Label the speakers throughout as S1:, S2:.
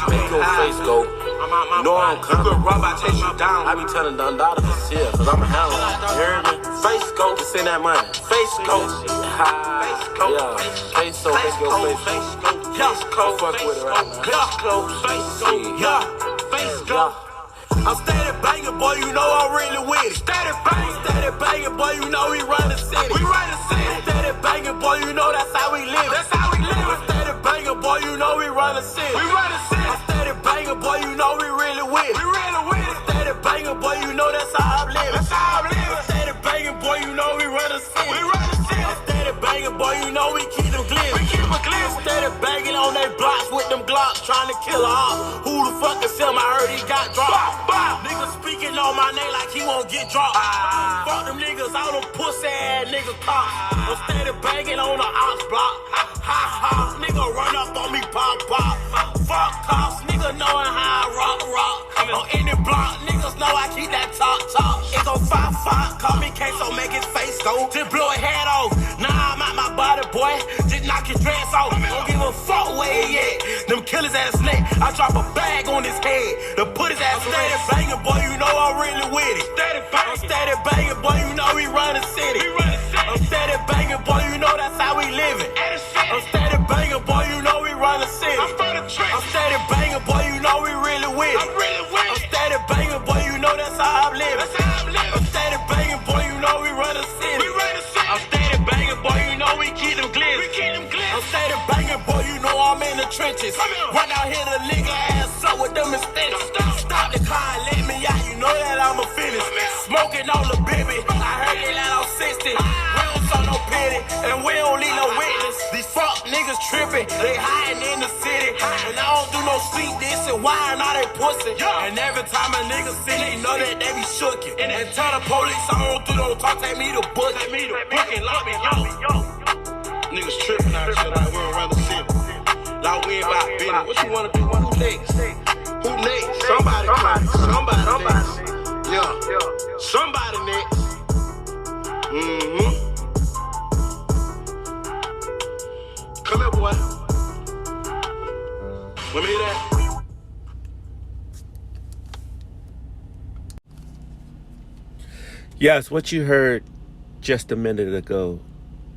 S1: Make your face go. No, I'm coming. I be telling Don Dada to chill, cause I'm a hound. You heard me? Face go. Just send that money. Face go. Yeah. K-Soo, make your face go. Fuck with it right now. Face go. I'm steady banging, boy, you know I'm really with it. Steady banging, boy, you know we run the city. We run the city. Steady banging, boy, you know that's how we live. That's how we live. I'm steady banging, boy, you know we run the city. We run the city. I'm steady banging, boy, you know we really with it. We really with it. Steady banging, boy, you know that's how I'm living. That's how I'm living. I'm steady banging, boy, you know we run the city. We run the city. I'm steady banging, boy, you know we keep them clear. We keep them clear. Steady banging on they blocks with them glocks, trying to kill her off. Who the fuck is him? I heard he got dropped. Niggas speaking on my name like he won't get dropped. Fuck them niggas, all them pussy ass niggas cops. I'm steady banging on the ops block. Ha ha, nigga run up on me, pop. Fuck cops, nigga knowing how I rock. On any block, niggas know I keep that talk. It go 5-5, call me K-Soo, make his face go. Just blow his head off. Nah, I'm out my body, boy. Just knock his dress off. Don't give a fuck where he at. Them killers ass snake. I drop a bag on his head to put his ass steady banging, boy, you know I'm really with it. I'm steady banging, boy, you know we run the city. I'm steady banging, boy, you know that's how we living. I'm steady banging, boy, you know we run the city. I'm steady banging, boy, you know we really with it. I'm steady banging, boy, you know that's how I'm living. I'm steady banging, boy, you know we run the city. I'm steady banging, boy, you know we keep them glitz. I'm steady banging, boy, you know I'm in the trenches. Run out here to lick her ass up with them extensions. Stop the car and let me out, you know that I'm a finish. Smoking on the baby, I heard they let out 60. We don't saw no pity, and we don't need no witness. These fuck niggas tripping, they hiding in the city. And I don't do no sweet this and why not they pussy. And every time a nigga see, they know that they be shookin'. And tell the police I don't do no talk, take me to book. Take me to book and lock me up. Niggas tripping out shit like we don't run the city. Like we ain't about business. What you wanna do? Who next? Who next? Somebody next. Yeah. Somebody next. Come here, boy. Let me hear that.
S2: Yes, what you heard just a minute ago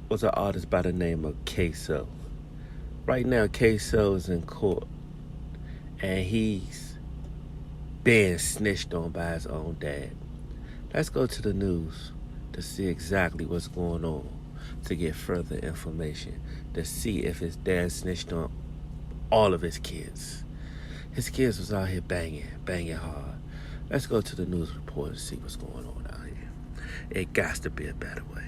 S2: was an artist by the name of K-Soo. Right now, K-Soo is in court, and he's being snitched on by his own dad. Let's go to the news to see exactly what's going on, to get further information, to see if his dad snitched on all of his kids. His kids was out here banging hard. Let's go to the news report and see what's going on out here. It got to be a better way.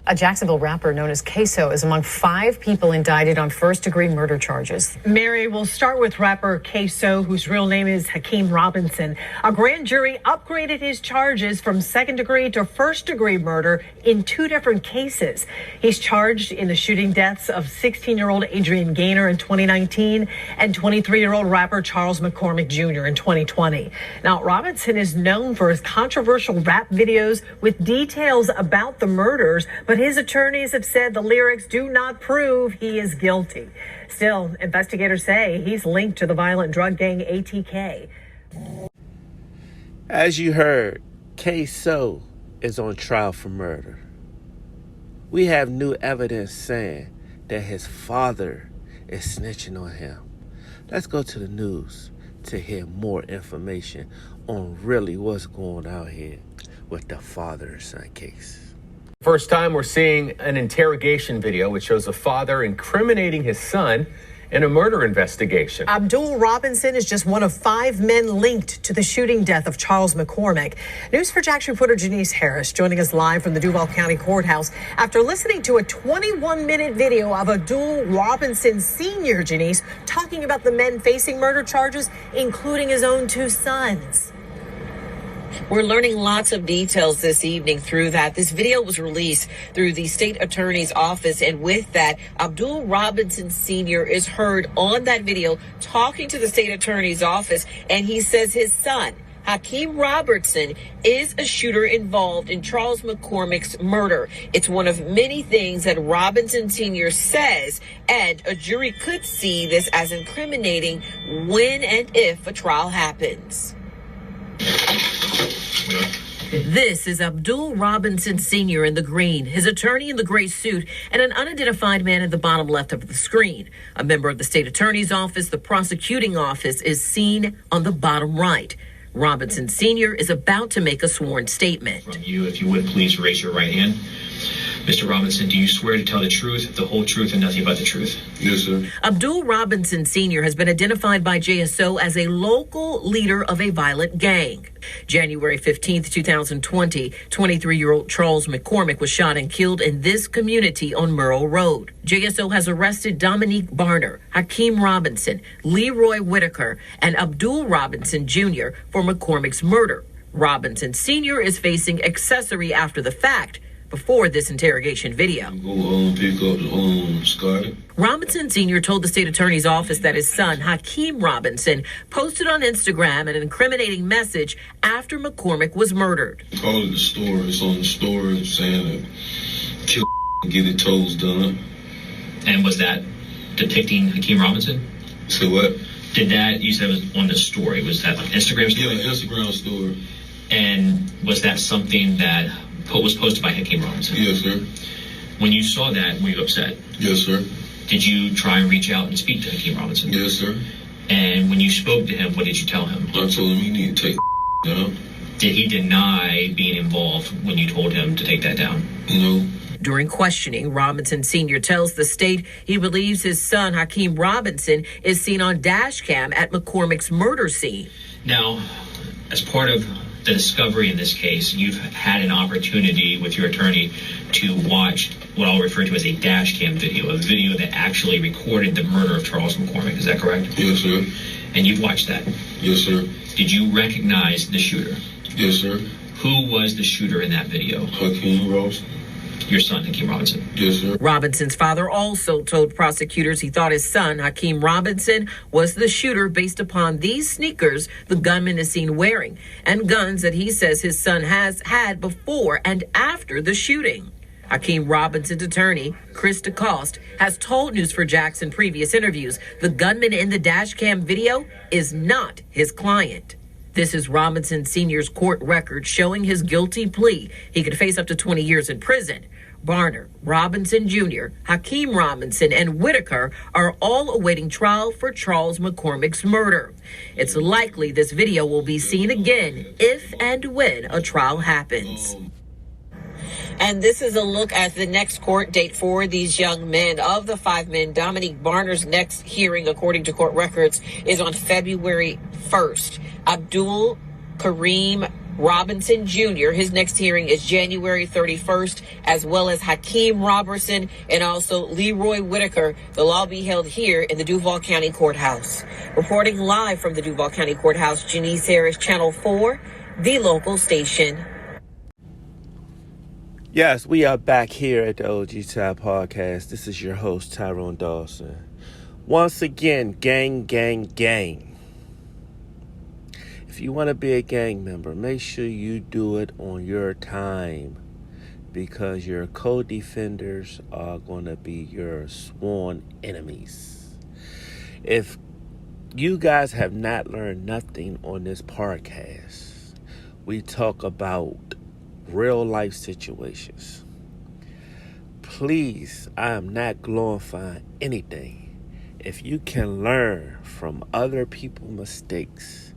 S3: A Jacksonville rapper known as K-Soo is among 5 people indicted on first-degree murder charges.
S4: Mary, we'll start with rapper K-Soo, whose real name is Hakeem Robinson. A grand jury upgraded his charges from second-degree to first-degree murder in 2 different cases. He's charged in the shooting deaths of 16-year-old Adrian Gaynor in 2019 and 23-year-old rapper Charles McCormick Jr. in 2020. Now, Robinson is known for his controversial rap videos with details about the murders, but his attorneys have said the lyrics do not prove he is guilty. Still, investigators say he's linked to the violent drug gang ATK.
S2: As you heard, K-Soo is on trial for murder. We have new evidence saying that his father is snitching on him. Let's go to the news to hear more information on really what's going on out here with the father and son case.
S5: First time we're seeing an interrogation video which shows a father incriminating his son in a murder investigation.
S3: Abdul Robinson is just one of 5 men linked to the shooting death of Charles McCormick. News4Jax reporter Janice Harris joining us live from the Duval County Courthouse after listening to a 21-minute video of Abdul Robinson Sr., Janice, talking about the men facing murder charges, including his own 2 sons.
S6: We're learning lots of details this evening through that. This video was released through the state attorney's office, and with that, Abdul Robinson Sr. is heard on that video talking to the state attorney's office, and he says his son Hakeem Robertson is a shooter involved in Charles McCormick's murder. It's one of many things that Robinson Sr. says, and a jury could see this as incriminating when and if a trial happens. This is Abdul Robinson Sr. in the green, his attorney in the gray suit, and an unidentified man at the bottom left of the screen. A member of the state attorney's office, the prosecuting office, is seen on the bottom right. Robinson Sr. is about to make a sworn statement.
S7: From you, if you would please raise your right hand. Mr. Robinson, do you swear to tell the truth, the whole truth, and nothing but the truth?
S8: Yes, sir.
S6: Abdul Robinson Sr. has been identified by JSO as a local leader of a violent gang. January 15th, 2020, 23-year-old Charles McCormick was shot and killed in this community on Merle Road. JSO has arrested Dominique Barner, Hakeem Robinson, Leroy Whitaker, and Abdul Robinson Jr. for McCormick's murder. Robinson Sr. is facing accessory after the fact before this interrogation video.
S8: Go pick up the Scotty.
S6: Robinson Sr. told the state attorney's office that his son, Hakeem Robinson, posted on Instagram an incriminating message after McCormick was murdered.
S8: Call it the story. It's on the story saying that kill and get it toes done.
S7: And was that depicting Hakeem Robinson?
S8: Say what?
S7: Did that, you said it was on the story, was that like Instagram story?
S8: Yeah, Instagram story.
S7: And was that something that was posted by Hakeem Robinson?
S8: Yes, sir.
S7: When you saw that, were you upset?
S8: Yes, sir.
S7: Did you try and reach out and speak to Hakeem Robinson?
S8: Yes, sir.
S7: And when you spoke to him, what did you tell him?
S8: I told him he need to take down.
S7: Did he deny being involved when you told him to take that down?
S8: No.
S6: During questioning, Robinson Sr. tells the state he believes his son, Hakeem Robinson, is seen on dash cam at McCormick's murder scene.
S7: Now, as part of the discovery in this case, you've had an opportunity with your attorney to watch what I'll refer to as a dash cam video, a video that actually recorded the murder of Charles McCormick. Is that correct?
S8: Yes, sir.
S7: And you've watched that?
S8: Yes, sir.
S7: Did you recognize the shooter?
S8: Yes, sir.
S7: Who was the shooter in that video?
S8: Hakeem Robinson.
S7: Your son, Hakeem Robinson.
S8: Yes, sir.
S6: Robinson's father also told prosecutors he thought his son, Hakeem Robinson, was the shooter based upon these sneakers the gunman is seen wearing and guns that he says his son has had before and after the shooting. Hakeem Robinson's attorney, Chris DeCoste, has told News4Jax in previous interviews the gunman in the dash cam video is not his client. This is Robinson Sr.'s court record showing his guilty plea. He could face up to 20 years in prison. Barner, Robinson Jr., Hakeem Robinson, and Whitaker are all awaiting trial for Charles McCormick's murder. It's likely this video will be seen again if and when a trial happens. And this is a look at the next court date for these young men. Of the 5 men, Dominique Barner's next hearing, according to court records, is on February 1st. Abdul Kareem Robinson Jr., his next hearing is January 31st, as well as Hakeem Robertson and also Leroy Whitaker. They'll all be held here in the Duval County Courthouse. Reporting live from the Duval County Courthouse, Janice Harris, Channel 4, the local station.
S2: Yes, we are back here at the OG Side Podcast. This is your host, Tyrone Dawson. Once again, gang, gang, gang. If you want to be a gang member, make sure you do it on your time, because your co-defenders are going to be your sworn enemies. If you guys have not learned nothing on this podcast, we talk about real life situations. Please, I am not glorifying anything. If you can learn from other people's mistakes,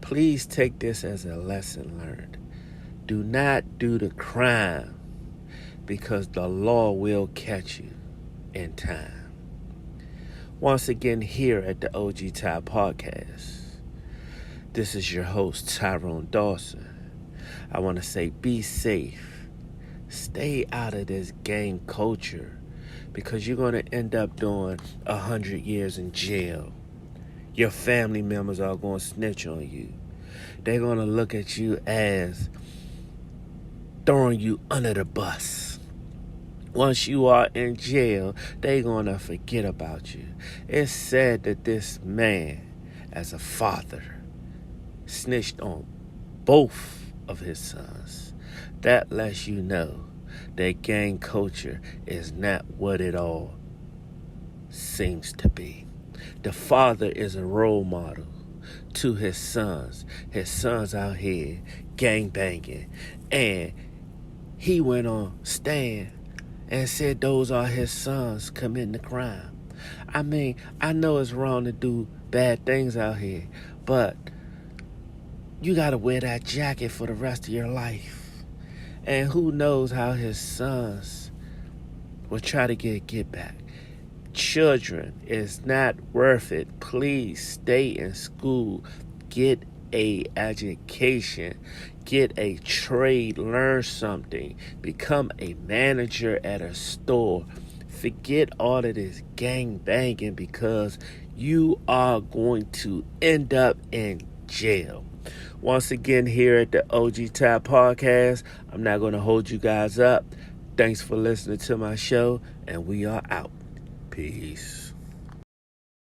S2: please take this as a lesson learned. Do not do the crime, because the law will catch you in time. Once again, here at the OG Ty Podcast, this is your host, Tyrone Dawson. I want to say be safe. Stay out of this gang culture, because you're going to end up doing 100 years in jail. Your family members are going to snitch on you. They're going to look at you as throwing you under the bus. Once you are in jail, they're going to forget about you. It's said that this man, as a father, snitched on both of his sons. That lets you know that gang culture is not what it all seems to be. The father is a role model to his sons. His sons out here gang banging, and he went on stand and said those are his sons committing the crime. I mean, I know it's wrong to do bad things out here, but you gotta wear that jacket for the rest of your life. And who knows how his sons will try to get back. Children, it's not worth it. Please stay in school. Get a education. Get a trade. Learn something. Become a manager at a store. Forget all of this gang banging, because you are going to end up in jail. Once again, here at the OG Top Podcast, I'm not going to hold you guys up. Thanks for listening to my show, and we are out. Peace.